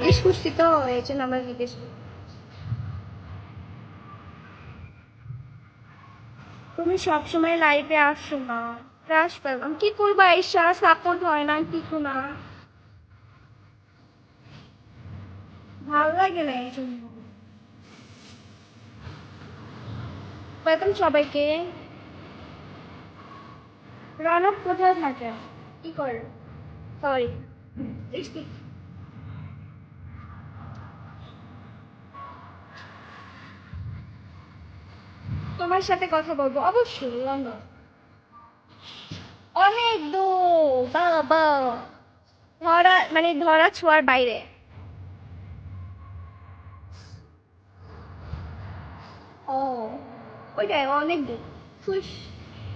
বিদেশ করছি তো এই জন্য আমরা বিদেশ। তুমি সবসময় লাইভে আসো না, আসবে আমি কি করবো, ঈশ্বর সাপোর্ট হয় না কিছু না, ভালো লাগে না এই জন্য। ওয়েলকাম সবাইকে। রনক কোথায় থাকে, কি করে, সরি, তোমার সাথে কথা বলবো অবশ্যই লন্ডন। অনেক দূর বাবা, ধরা মানে ধরা ছোঁয়ার বাইরে। ও ওইটাই অনেক দূর, খুশ,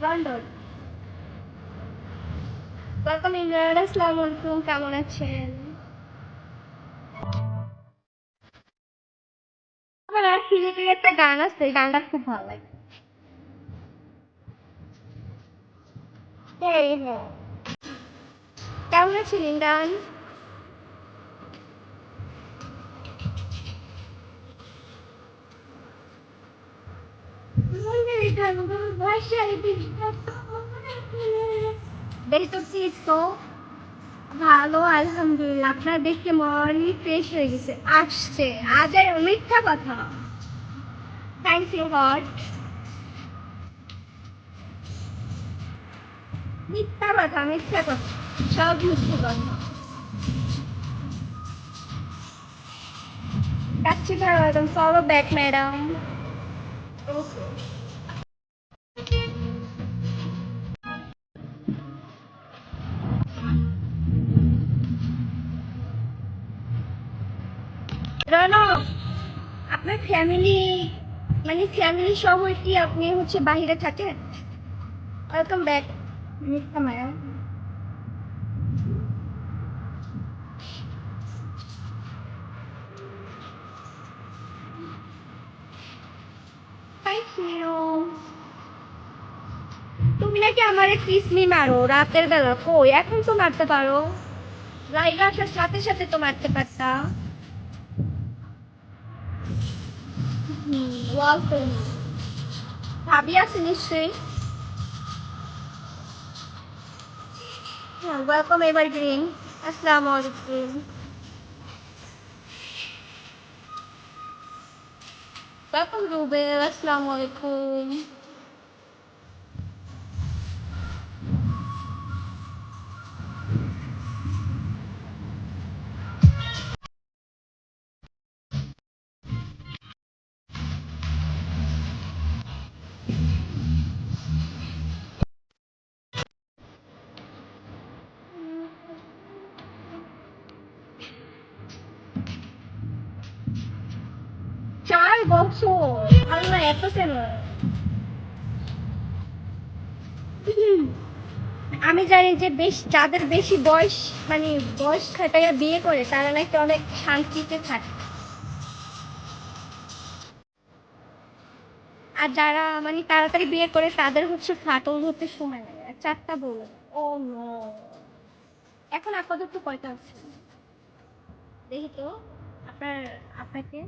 লন্ডন। ওয়েলকাম ইমরান, আসসালামু আলাইকুম, কেমন আছেন? আমার আর সিলেটের একটা গান আছে, গানটা খুব ভালো লাগে। হ্যাঁ হ্যাঁ, কেমন আছেন ইমরান? বেশ তো ভালো আলহামদুলিল্লাহ, আপনার দেখে মর্নিং ফ্রেশ হয়ে গেছে, আসছে আজ আর মিথ্যা কথা। Thank you God. মিথ্যা কথা, মিথ্যা কথা, সব মিথ্যা কথা। কাচ্চি ভালো, ফলো ব্যাক ম্যাডাম। রনো, আপনার ফ্যামিলি মানে ফ্যামিলি সহ কি আপনি হচ্ছে বাইরে থাকেন? ওয়েলকাম ব্যাক মিথ্যা ম্যাডাম। Thank you. তুমি নাকি আমার কিসমি মারো রাতের বেলা, কই এখন তো মারতে পারো, লাইভ আসার সাথে সাথে তো মারতে পারতা। ওয়েলকাম, ভাবি আছে নিশ্চয়ই। হ্যাঁ ওয়েলকাম এভার গ্রিন, আসসালামু আলাইকুম। ওয়েলকাম রুবেল, আসসালামু আলাইকুম। চার বছর, আল্লাহ এত কেন? আমি জানি যে যাদের বেশি বয়স মানে বয়স খাটাইয়া বিয়ে করে তারা নাকি অনেক শান্তিতে থাকে, আর যারা মানে তাড়াতাড়ি বিয়ে করে তাদের হচ্ছে ফাটল হতে সময় লাগে। আর চারটা বউ, ও নো। এখন আপাতত কয়টা আছে দেখি তো, আপনার আপনাকে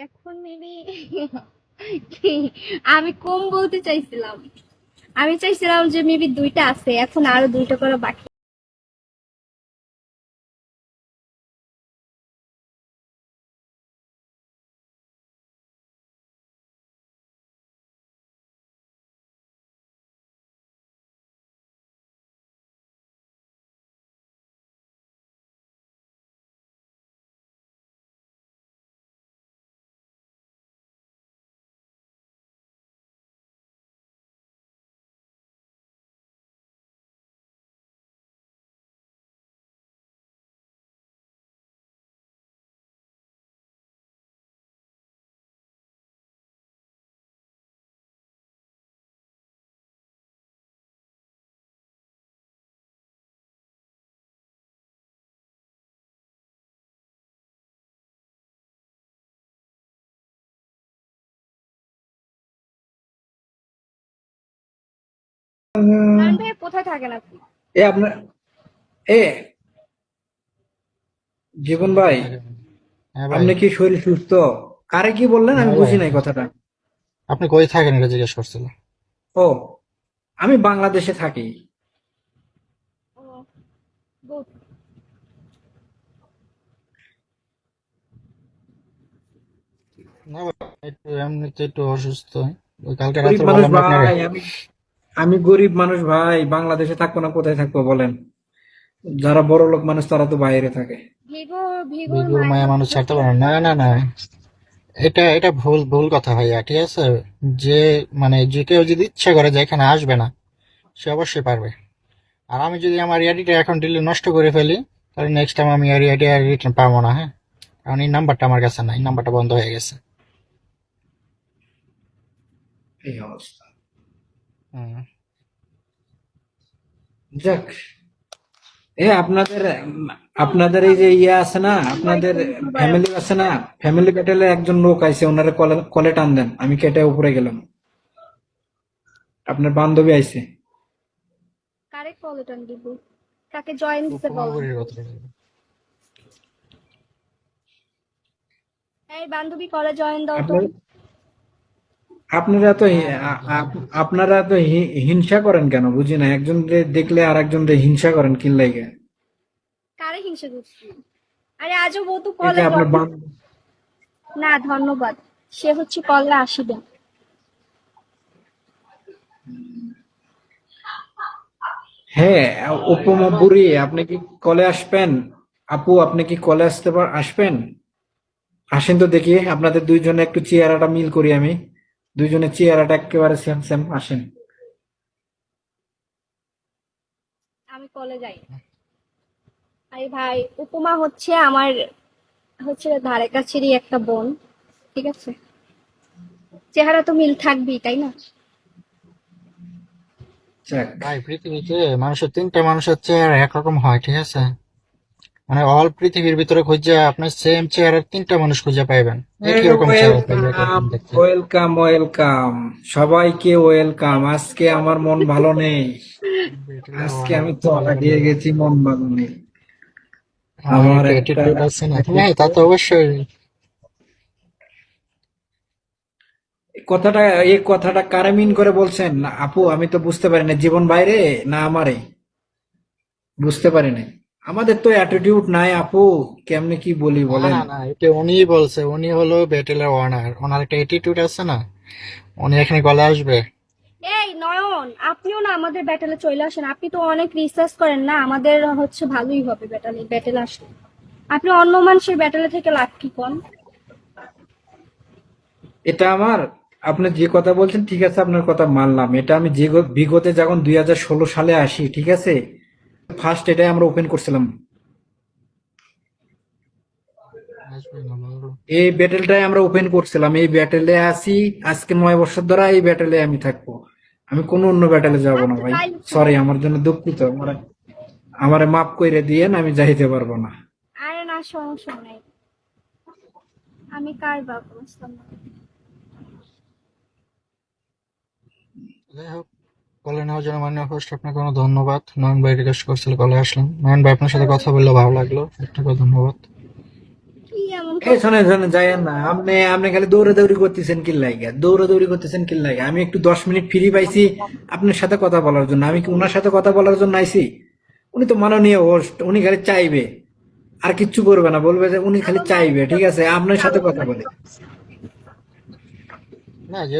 এখন মেবি আমি কম বলতে চাইছিলাম, আমি চাইছিলাম যে মেবি দুইটা আছে, এখন আরো দুইটা করে বাকি। ভাই কোথায় থাকেন আপনি? এ আপনার এ জীবন ভাই, আপনাকে। হ্যাঁ ভাই। আপনি কি শরীর সুস্থ? কারে কি বললেন আমি হ্যাঁ ভাই, বুঝি নাই কথাটা। আপনি কই থাকেন এটা জিজ্ঞেস করছিল। ও, আমি বাংলাদেশে থাকি। ও, গুড। না ভাই, একটু এমনিতে একটু অসুস্থ। ওই কালকে গরিব রাত্রে মানুষ বললাম না আপনারে। ভাই, আমি আমি গরিব মানুষ ভাই, বাংলাদেশে থাকবো না কোথায় থাকবো বলেন? যারা বড় লোক মানুষ তারা তো বাইরে থাকে। ভিগো, ভিগোর বিগুর মায়া মায়া মানুষ মানুষের ছাড়তে তো পারে না, না, না, না। এটা এটা ভুল ভুল কথা ভাইয়া, ঠিক আছে? যে মানে যে কেউ যদি ইচ্ছা করে যে এখানে আসবে না, সে অবশ্যই পারবে। আর আমি যদি আমার এআইডিটা এখন ডিলিট নষ্ট করে ফেলি, তাহলে নেক্সট টাইম আমি আর এআইডি আর রিটার্ন পাবো না, হ্যাঁ? কারণ এই নাম্বারটা আমার কাছে নাই, নাম্বারটা বন্ধ হয়ে গেছে। এই অবস্থা। হুম। যাক, আপনাদের আপনাদের এই যে ইয়ে আছে না, ভাই আপনাদের ধন্যবাদ। ফ্যামিলি আছে না, ফ্যামিলি প্যাটেলের একজন লোক আইছে, ওনারে কলে কলে টান দেন, আমি কেটে উপরে গেলাম। আপনার বান্ধবী আইছে। কারে কল টান দিব? তাকে জয়েন দিতে উপমা বলেন। বুড়ির কথা বলবো। এই বান্ধবী কলে জয়েন দাও তো। আপনার আপনারা তো হ্যাঁ ভাই, আপনারা তো হিংসা করেন কেন বুঝি না, একজন দেখলে আর একজন হিংসা করেন কিন লাগে? কারে হিংসা করছি? আরে আজও বউ তো এই যে কলে আপনার জয়েন। না ধন্যবাদ। সে হচ্ছে কলে আসিবে। হ্যাঁ, উপমা বুড়ি, আপনি কি কলে আসবেন? আপু, আপনি কি কলে আসবেন? আসেন তো দেখি, আপনাদের দুইজনে একটু চেহারাটা মিল করি আমি। দুইজনের চেহারাটা একেবারে সেম সেম, আসেন। আমি কলে যাই। আরে ভাই, উপমা হচ্ছে আমার হচ্ছে ধারে কাছেরই একটা বোন। ঠিক আছে, চেহারা তো মিল থাকবেই তাই না? যাক। ভাই পৃথিবীতে মানুষের তিনটা মানুষের চেহারা একরকম হয়, ঠিক আছে? মানে অল পৃথিবীর ভিতরে খুঁজে আপনার সেম চেহারার তিনটা মানুষ খুঁজে পাইবেন। একই রকম চেহারা পাইবে, একই ওয়েলকাম, রকম দেখতে। ওয়েলকাম, ওয়েলকাম, সবাইকে ওয়েলকাম। আজকে আমার মন ভালো নেই। আজকে আমি ধরা দিয়ে গেছি, মন ভালো নেই। আমার আমার একটু একটা অ্যাটিটিউড আছে না? হ্যাঁ, তা তো attitude- অবশ্যই। কথাটা, এই কথাটা কারে মিন করে বলছেন না আপু? আমি তো বুঝতে পারি না, জীবন বাইরে না আমারে বুঝতে পারি নাই। আমাদের তো অ্যাটিটিউড নাই আপু, কেমনে কি বলি না, বলেন? না, না, এটা উনিই বলছে। উনি হলো ব্যাটেলের ওনার, ওনার একটা অ্যাটিটিউড আছে না? উনি এখানে গলে আসবে। এই নয়ন, আপনিও না আমাদের ব্যাটেলে চলে আসেন। আপনি তো অনেক রিসার্চ করেন না, আমাদের হচ্ছে ভালোই হবে ব্যাটেলে ব্যাটেল আসলে। আপনি অন্য মানুষের ব্যাটেলে থেকে লাভ কি কন? এটা আমার, আপনি যে কথা বলছেন ঠিক আছে, আপনার কথা মানলাম। এটা আমি যে বিগতে যখন 2016 সালে আসি, ঠিক আছে, ফার্স্ট এটাই আমরা ওপেন করছিলাম। আসবে না বলো। এই ব্যাটেলটাই আমরা ওপেন করছিলাম, এই ব্যাটেলে আছি। আজকে 9 বছর ধরে এই ব্যাটেলে আমি থাকবো। আমি কোনো অন্য ব্যাটেলে যাব না আচ্ছা ভাই। যাই হোক। সরি, আমার জন্য দুঃখিত। আমারে মাফ করে দিয়েন, আমি যাইতে পারবো না। আরে না, সমস্যা নাই। আমি কার বাবা বুঝলাম না। যাই হোক, কলে নেওয়ার জন্য মাননীয় হোস্ট আপনাকে কোনো ধন্যবাদ। নয়ন ভাই রিকোয়েস্ট করছিল, কলে আসলাম। নয়ন ভাই, আপনার সাথে কথা বললে ভালো লাগলো, আপনাকে ধন্যবাদ। কি এমন এই কথা? শোনেন শোনেন, যাইয়েন না। আপনি আপনি খালি দৌড়াদৌড়ি করতেছেন কি লাগে? দৌড়াদৌড়ি করতেছেন কি লাগে? আমি একটু 10 মিনিট ফ্রি পাইছি আপনার সাথে কথা বলার জন্য। আমি কি ওনার সাথে কথা বলার জন্য আইছি? উনি তো মাননীয় হোস্ট, উনি খালি চাইবে, আর কিচ্ছু করবে না। বলবে যে উনি খালি হ্যালো চাইবে, মাইক। ঠিক আছে, আপনার সাথে কথা বলে। না, যে